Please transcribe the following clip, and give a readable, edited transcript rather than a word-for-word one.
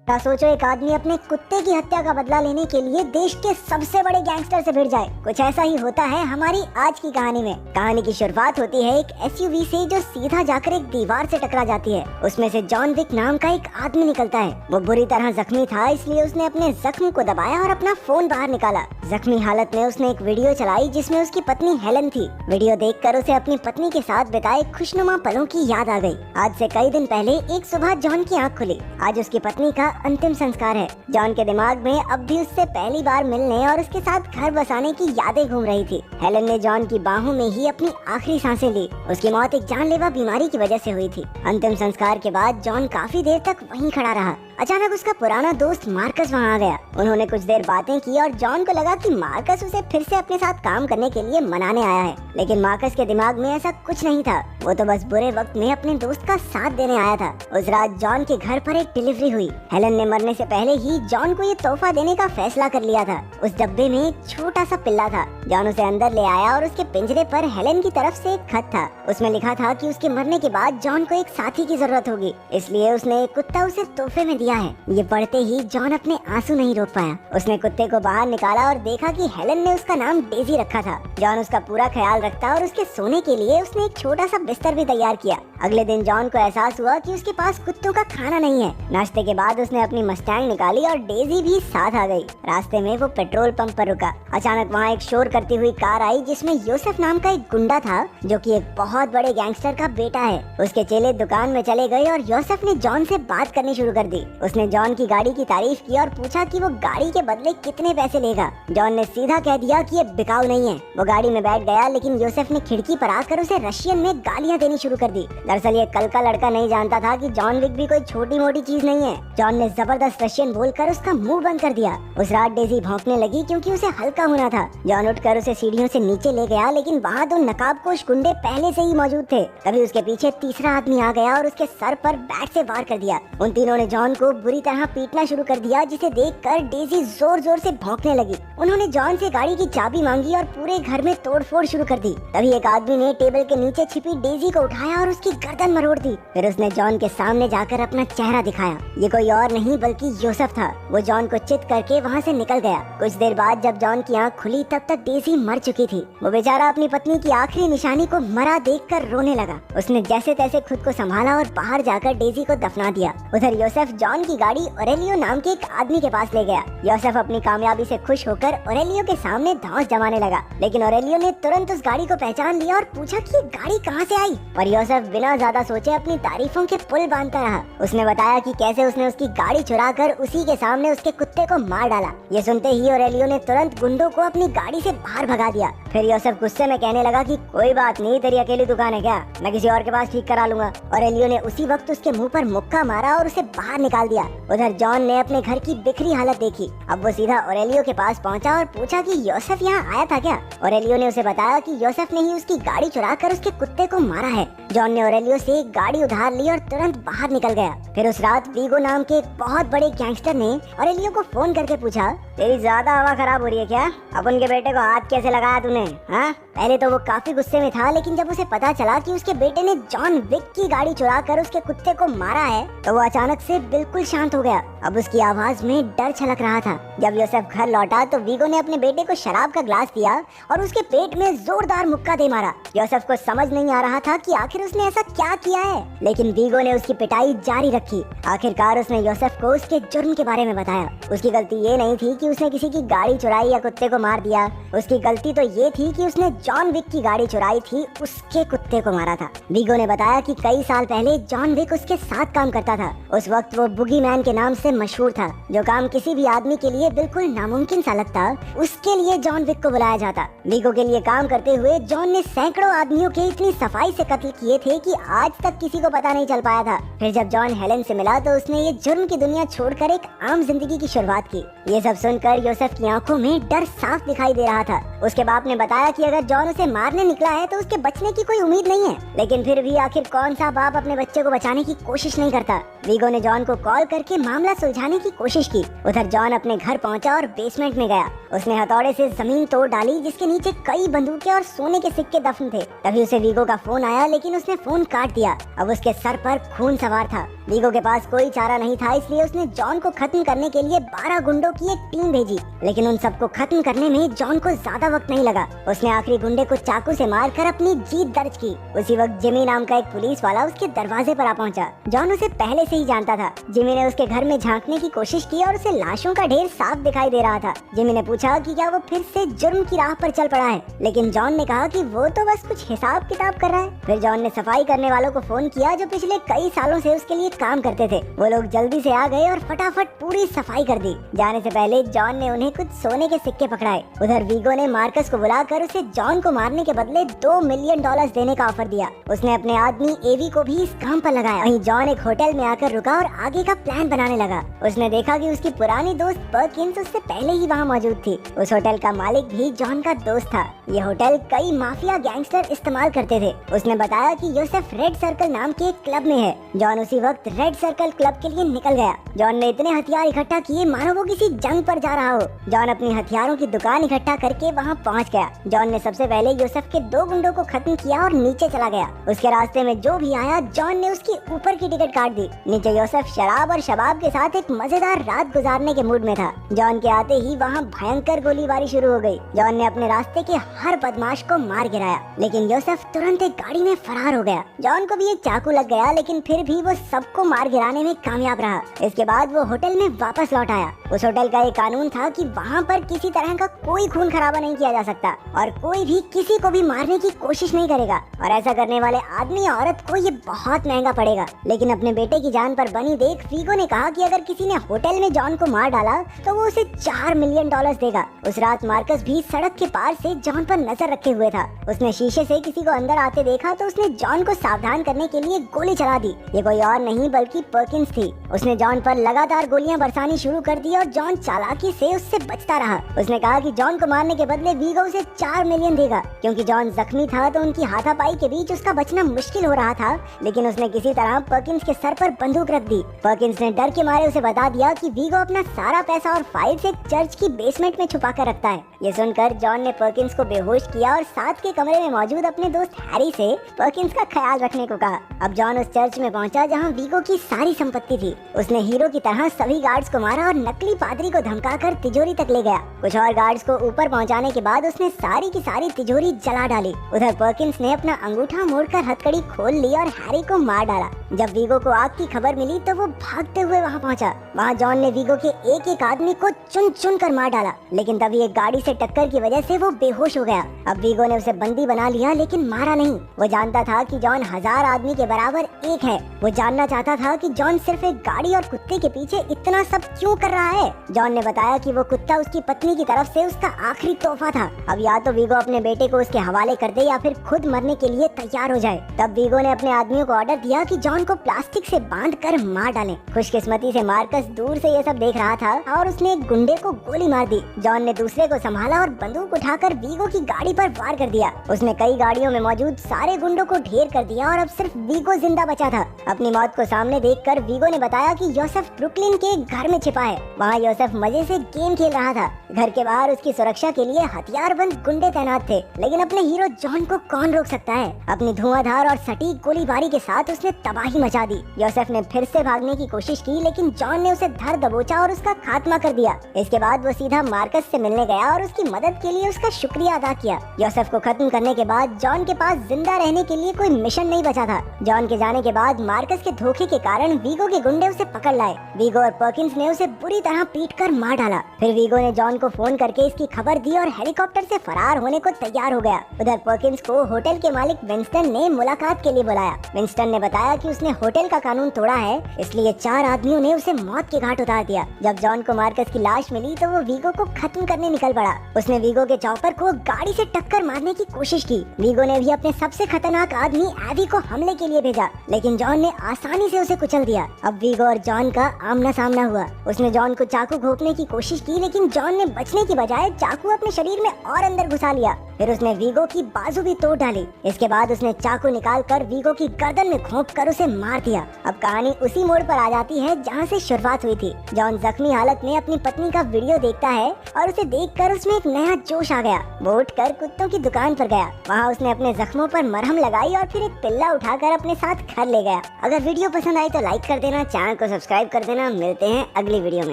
क्या सोचो, एक आदमी अपने कुत्ते की हत्या का बदला लेने के लिए देश के सबसे बड़े गैंगस्टर से भिड़ जाए। कुछ ऐसा ही होता है हमारी आज की कहानी में। कहानी की शुरुआत होती है एक एसयूवी से जो सीधा जाकर एक दीवार से टकरा जाती है। उसमें से जॉन विक नाम का एक आदमी निकलता है। वो बुरी तरह जख्मी था, इसलिए उसने अपने जख्म को दबाया और अपना फोन बाहर निकाला। जख्मी हालत में उसने एक वीडियो चलाई जिसमें उसकी पत्नी हेलन थी। वीडियो देखकर उसे अपनी पत्नी के साथ बिताए खुशनुमा पलों की याद आ गई। आज से कई दिन पहले एक सुबह जॉन की आंख खुली। आज उसकी पत्नी का अंतिम संस्कार है। जॉन के दिमाग में अब भी उससे पहली बार मिलने और उसके साथ घर बसाने की यादें घूम रही थी। हेलन ने जॉन की बाहों में ही अपनी आखिरी सांसें ली। उसकी मौत एक जानलेवा बीमारी की वजह से हुई थी। अंतिम संस्कार के बाद जॉन काफी देर तक वहीं खड़ा रहा। अचानक उसका पुराना दोस्त मार्कस वहाँ आ गया। उन्होंने कुछ देर बातें की और जॉन को लगा कि मार्कस उसे फिर से अपने साथ काम करने के लिए मनाने आया है, लेकिन मार्कस के दिमाग में ऐसा कुछ नहीं था। वो तो बस बुरे वक्त में अपने दोस्त का साथ देने आया था। उस रात जॉन के घर पर एक डिलीवरी हुई। हेलन ने मरने से पहले ही जॉन को ये तोहफा देने का फैसला कर लिया था। उस डब्बे में एक छोटा सा पिल्ला था। जॉन उसे अंदर ले आया और उसके पिंजरे पर हेलन की तरफ से एक खत था। उसमें लिखा था कि उसके मरने के बाद जॉन को एक साथी की जरूरत होगी, इसलिए उसने एक कुत्ता उसे तोहफे में दिया है। ये पढ़ते ही जॉन अपने आंसू नहीं रोक पाया। उसने कुत्ते को बाहर निकाला और देखा कि हेलन ने उसका नाम डेजी रखा था। जॉन उसका पूरा ख्याल रखता और उसके सोने के लिए उसने एक छोटा सा बिस्तर भी तैयार किया। अगले दिन जॉन को एहसास हुआ कि उसके पास कुत्तों का खाना नहीं है। नाश्ते के बाद उसने अपनी मस्टैंग निकाली और डेजी भी साथ आ गई। रास्ते में वो पेट्रोल पंप पर रुका। अचानक वहाँ एक शोर करती हुई कार आई जिसमें यूसुफ नाम का एक गुंडा था जो कि एक बहुत बड़े गैंगस्टर का बेटा है। उसके चेले दुकान में चले गए और यूसुफ ने जॉन से बात करनी शुरू कर दी। उसने जॉन की गाड़ी की तारीफ की और पूछा कि वो गाड़ी के बदले कितने पैसे लेगा। जॉन ने सीधा कह दिया कि ये बिकाऊ नहीं है। वो गाड़ी में बैठ गया, लेकिन यूसुफ ने खिड़की पर आकर उसे रशियन में गालियां देनी शुरू कर दी। दरअसल ये कल का लड़का नहीं जानता था कि जॉन विक भी कोई छोटी मोटी चीज नहीं है। जॉन ने जबरदस्त रशियन बोलकर उसका मुंह बंद कर दिया। उस रात डेजी भौंकने लगी क्योंकि उसे हल्का होना था। जॉन उठकर उसे सीढ़ियों से नीचे ले गया, लेकिन वहाँ दो नकाबपोश गुंडे पहले से ही मौजूद थे। तभी उसके पीछे तीसरा आदमी आ गया और उसके सर पर बैट से वार कर दिया। उन तीनों ने जॉन को बुरी तरह पीटना शुरू कर दिया, जिसे देखकर डेजी जोर जोर से भौंकने लगी। उन्होंने जॉन से गाड़ी की चाबी मांगी और पूरे घर में तोड़फोड़ शुरू कर दी। तभी एक आदमी ने टेबल के नीचे छिपी डेजी को उठाया और उसकी गर्दन मरोड़ दी। फिर उसने जॉन के सामने जाकर अपना चेहरा दिखाया। ये कोई और नहीं बल्कि यूसुफ था। वो जॉन को चित करके वहाँ से निकल गया। कुछ देर बाद जब जॉन की आंख खुली तब तक डेजी मर चुकी थी। वो बेचारा अपनी पत्नी की आखिरी निशानी को मरा देखकर रोने लगा। उसने जैसे तैसे खुद को संभाला और बाहर जाकर डेजी को दफना दिया। उधर यूसुफ जॉन की गाड़ी ऑरेलियो नाम के एक आदमी के पास ले गया। यूसुफ अपनी कामयाबी से खुश होकर ऑरेलियो के सामने धौंस जमाने लगा, लेकिन ऑरेलियो ने तुरंत उस गाड़ी को पहचान लिया और पूछा कि ये गाड़ी कहाँ से आई। और यूसुफ बिना ज्यादा सोचे अपनी तारीफों के पुल बांधता रहा। उसने बताया कि कैसे उसने उसकी गाड़ी चुराकर उसी के सामने उसके कुत्ते को मार डाला। ये सुनते ही ऑरेलियो ने तुरंत गुंडों को अपनी गाड़ी से बाहर भगा दिया। फिर यूसुफ गुस्से में कहने लगा कि कोई बात नहीं, तेरी अकेली दुकान है क्या, मैं किसी और के पास ठीक करा लूंगा। ऑरेलियो ने उसी वक्त उसके मुंह पर मुक्का मारा और उसे बाहर निकाल दिया। उधर जॉन ने अपने घर की बिखरी हालत देखी। अब वो सीधा ऑरेलियो के पास पहुंचा और पूछा कि यूसुफ यहाँ आया था क्या। ऑरेलियो ने उसे बताया कि यूसुफ ने ही उसकी गाड़ी चुराकर उसके कुत्ते को मारा है। जॉन ने ऑरेलियो से एक गाड़ी उधार ली और तुरंत बाहर निकल गया। फिर उस रात वीगो नाम के एक बहुत बड़े गैंगस्टर ने ऑरेलियो को फोन करके पूछा, तेरी ज्यादा हवा खराब हो रही है क्या? अपन के बेटे को हाथ कैसे लगाया तूने? हाँ, पहले तो वो काफी गुस्से में था, लेकिन जब उसे पता चला कि उसके बेटे ने जॉन विक की गाड़ी चुराकर उसके कुत्ते को मारा है तो वो अचानक से बिल्कुल शांत हो गया। अब उसकी आवाज में डर छलक रहा था। जब यूसुफ घर लौटा तो वीगो ने अपने बेटे को शराब का ग्लास दिया और उसके पेट में जोरदार मुक्का दे मारा। यूसुफ को समझ नहीं आ रहा था कि आखिर उसने ऐसा क्या किया है, लेकिन वीगो ने उसकी पिटाई जारी रखी। आखिरकार उसने यूसुफ को उसके जुर्म के बारे में बताया। उसकी गलती ये नहीं थी कि उसने किसी की गाड़ी चुराई या कुत्ते को मार दिया। उसकी गलती तो ये थी कि उसने जॉन विक की गाड़ी चुराई थी, उसके कुत्ते को मारा था। वीगो ने बताया कि कई साल पहले जॉन विक उसके साथ काम करता था। उस वक्त वो बुगी मैन के नाम से मशहूर था। जो काम किसी भी आदमी के लिए बिल्कुल नामुमकिन सा लगता, उसके लिए जॉन विक को बुलाया जाता। वीगो के लिए काम करते हुए जॉन ने सैकड़ों आदमियों के इतनी सफाई से कत्ल किए थे कि आज तक किसी को पता नहीं चल पाया था। फिर जब जॉन हेलन से मिला तो उसने ये जुर्म की दुनिया छोड़कर एक आम जिंदगी की शुरुआत की। ये सब सुनकर यूसुफ की आंखों में डर साफ दिखाई दे रहा था। उसके बाप ने बताया कि अगर जॉन उसे मारने निकला है तो उसके बचने की कोई उम्मीद नहीं है, लेकिन फिर भी आखिर कौन सा बाप अपने बच्चे को बचाने की कोशिश नहीं करता। वीगो ने जॉन को कॉल करके मामला सुलझाने की कोशिश की। उधर जॉन अपने घर पहुंचा और बेसमेंट में गया। उसने हथौड़े से जमीन तोड़ डाली जिसके नीचे कई बंदूकें और सोने के सिक्के दफन थे। तभी उसे वीगो का फोन आया, लेकिन लेकिन उसने फोन काट दिया। अब उसके सर पर खून सवार था। वीगो के पास कोई चारा नहीं था, इसलिए उसने जॉन को खत्म करने के लिए 12 गुंडों की एक टीम भेजी। लेकिन उन सबको खत्म करने में जॉन को ज्यादा वक्त नहीं लगा। उसने आखिरी गुंडे को चाकू से मारकर अपनी जीत दर्ज की। उसी वक्त जिमी नाम का एक पुलिस वाला उसके दरवाजे पर आ पहुंचा। जॉन उसे पहले से ही जानता था। जिमी ने उसके घर में झांकने की कोशिश की और उसे लाशों का ढेर साफ दिखाई दे रहा था। जिमी ने पूछा कि क्या वो फिर से जुर्म की राह पर चल पड़ा है, लेकिन जॉन ने कहा कि वो तो बस कुछ हिसाब किताब कर रहा है। फिर जॉन ने सफाई करने वालों को फोन किया जो पिछले कई सालों से उसके लिए काम करते थे। वो लोग जल्दी से आ गए और फटाफट पूरी सफाई कर दी। जाने से पहले जॉन ने उन्हें कुछ सोने के सिक्के पकड़ाए। उधर वीगो ने मार्कस को बुलाकर उसे जॉन को मारने के बदले $2 मिलियन देने का ऑफर दिया। उसने अपने आदमी एवी को भी इस काम पर लगाया। वहीं जॉन एक होटल में आकर रुका और आगे का प्लान बनाने लगा। उसने देखा कि उसकी पुरानी दोस्त पर्किंस उससे पहले ही वहाँ मौजूद थी। उस होटल का मालिक भी जॉन का दोस्त था। ये होटल कई माफिया गैंगस्टर इस्तेमाल करते थे। उसने बताया कि योसेफ रेड सर्कल नाम के एक क्लब में है। जॉन उसी वक्त रेड सर्कल क्लब के लिए निकल गया। जॉन ने इतने हथियार इकट्ठा किए मानो वो किसी जंग पर जा रहा हो। जॉन अपनी हथियारों की दुकान इकट्ठा करके वहाँ पहुँच गया। जॉन ने सबसे पहले योसेफ के 2 गुंडों को खत्म किया और नीचे चला गया। उसके रास्ते में जो भी आया जॉन ने उसकी ऊपर की टिकट काट दी। नीचे योसेफ शराब और शबाब के साथ एक मजेदार रात गुजारने के मूड में था। जॉन के आते ही वहाँ भयंकर गोलीबारी शुरू हो गई। जॉन ने अपने रास्ते के हर बदमाश को मार गिराया, लेकिन योसेफ तुरंत एक गाड़ी में फरार हो गया। जॉन को भी एक चाकू लग गया, लेकिन फिर भी वो सबको मार गिराने में कामयाब रहा। इसके बाद वो होटल में वापस लौट आया। उस होटल का एक कानून था कि वहाँ पर किसी तरह का कोई खून खराबा नहीं किया जा सकता और कोई भी किसी को भी मारने की कोशिश नहीं करेगा, और ऐसा करने वाले आदमी या औरत को ये बहुत महंगा पड़ेगा। लेकिन अपने बेटे की जान पर बनी देख वीगो ने कहा कि अगर किसी ने होटल में जॉन को मार डाला तो वो उसे $4 मिलियन देगा। उस रात मार्कस भी सड़क के पार से जॉन पर नजर रखे हुए था। उसने शीशे से किसी को अंदर आते देखा तो उसने जॉन को सावधान करने के लिए गोली चला दी। ये कोई और नहीं बल्कि पर्किंस थी। उसने जॉन पर लगातार गोलियां बरसानी शुरू कर दी और जॉन चालाकी से उससे बचता रहा। उसने कहा कि जॉन को मारने के बदले वीगो उसे $4 मिलियन देगा। क्योंकि जॉन जख्मी था तो उनकी हाथापाई के बीच उसका बचना मुश्किल हो रहा था, लेकिन उसने किसी तरह पर्किंस के सर पर बंदूक रख दी। पर्किंस ने डर के मारे उसे बता दिया कि वीगो अपना सारा पैसा और फाइल्स एक चर्च की बेसमेंट में छुपा कर रखता है। ये सुनकर जॉन ने पर्किंस को बेहोश किया और साथ के कमरे में मौजूद अपने दोस्त हैरी से पर्किंस का ख्याल रखने को कहा। अब जॉन उस चर्च में पहुंचा जहां वीगो की सारी संपत्ति थी। उसने हीरो की तरह सभी गार्ड्स को मारा और नकली पादरी को धमकाकर तिजोरी तक ले गया। कुछ और गार्ड्स को ऊपर पहुंचाने के बाद उसने सारी की सारी तिजोरी जला डाली। उधर पर्किंस ने अपना अंगूठा मोड़कर हथकड़ी खोल ली और हैरी को मार डाला। जब वीगो को आग की खबर मिली तो वो भागते हुए वहाँ पहुँचा। वहाँ जॉन ने वीगो के एक एक आदमी को चुन चुन कर मार डाला, लेकिन तभी एक गाड़ी से टक्कर की वजह से वो बेहोश हो गया। अब वीगो ने उसे बंदी बना लिया, लेकिन मारा नहीं। वो जानता था कि जॉन 1000 आदमी के बराबर एक है। वो जानना चाहता था कि जॉन सिर्फ एक गाड़ी और कुत्ते के पीछे इतना सब क्यों कर रहा है। जॉन ने बताया कि वो कुत्ता उसकी पत्नी की तरफ से उसका आखिरी तोहफा था। अब या तो वीगो अपने बेटे को उसके हवाले कर दे या फिर खुद मरने के लिए तैयार हो जाए। तब वीगो ने अपने आदमियों को ऑर्डर दिया कि जॉन को प्लास्टिक से बांध कर मार डालें। खुशकिस्मती से मार्कस दूर से ये सब देख रहा था और उसने एक गुंडे को गोली मार दी। जॉन ने दूसरे को संभाला और बंदूक उठाकर वीगो की गाड़ी पर वार कर दिया। उसने कई गाड़ियों में मौजूद सारे गुंडों को ढेर कर दिया और अब सिर्फ वीगो जिंदा बचा था। अपनी मौत को सामने देखकर वीगो ने बताया कि योसेफ ब्रुकलिन के घर में छिपा है। वहाँ योसेफ मजे से गेम खेल रहा था। घर के बाहर उसकी सुरक्षा के लिए हथियारबंद गुंडे तैनात थे, लेकिन अपने हीरो जॉन को कौन रोक सकता है। अपनी धुआंधार और सटीक गोलीबारी के साथ उसने तबाही मचा दी। योसेफ ने फिर से भागने की कोशिश की, लेकिन जॉन ने उसे धर दबोचा और उसका खात्मा कर दिया। इसके बाद वो सीधा मार्कस से मिलने गया और उसकी मदद के लिए उसका शुक्रिया अदा किया। योसेफ को खत्म करने के बाद जॉन के पास जिंदा रहने के लिए कोई मिशन नहीं बचा था। जॉन के जाने के बाद मार्कस के धोखे के कारण वीगो के गुंडे उसे पकड़ लाए। वीगो और पर्किंस ने उसे बुरी तरह पीटकर मार डाला। फिर वीगो ने जॉन को फोन करके इसकी खबर दी और हेलीकॉप्टर से फरार होने को तैयार हो गया। उधर पर्किंस को होटल के मालिक विंस्टन ने मुलाकात के लिए बुलाया। विंस्टन ने बताया कि उसने होटल का कानून तोड़ा है, इसलिए 4 आदमियों ने उसे मौत के घाट उतार दिया। जब जॉन को मार्कस की लाश मिली तो वो वीगो को खत्म करने निकल पड़ा। उसने वीगो के चॉपर को गाड़ी से टक्कर मारने की कोशिश की। वीगो ने भी अपने सबसे खतरनाक आदमी एवी को हमले के लिए भेजा, लेकिन जॉन ने आसानी से उसे कुचल दिया। अब वीगो और जॉन का आमना सामना हुआ। उसने जॉन को चाकू घोंपने की कोशिश की, लेकिन जॉन ने बचने की बजाय चाकू अपने शरीर में और अंदर घुसा लिया। फिर उसने वीगो की बाजू भी तोड़ डाली। इसके बाद उसने चाकू निकालकर वीगो की गर्दन में घोंपकर उसे मार दिया। अब कहानी उसी मोड़ पर आ जाती है जहाँ से शुरुआत हुई थी। जॉन जख्मी हालत में अपनी पत्नी का वीडियो देखता है और उसे देखकर उसमें एक नया जोश आ गया। वो उठकर कुत्तों की दुकान पर गया। वहाँ उसने अपने जख्मों पर मरहम लगाई खाई और फिर एक पिल्ला उठाकर अपने साथ घर ले गया। अगर वीडियो पसंद आई तो लाइक कर देना, चैनल को सब्सक्राइब कर देना। मिलते हैं अगली वीडियो में।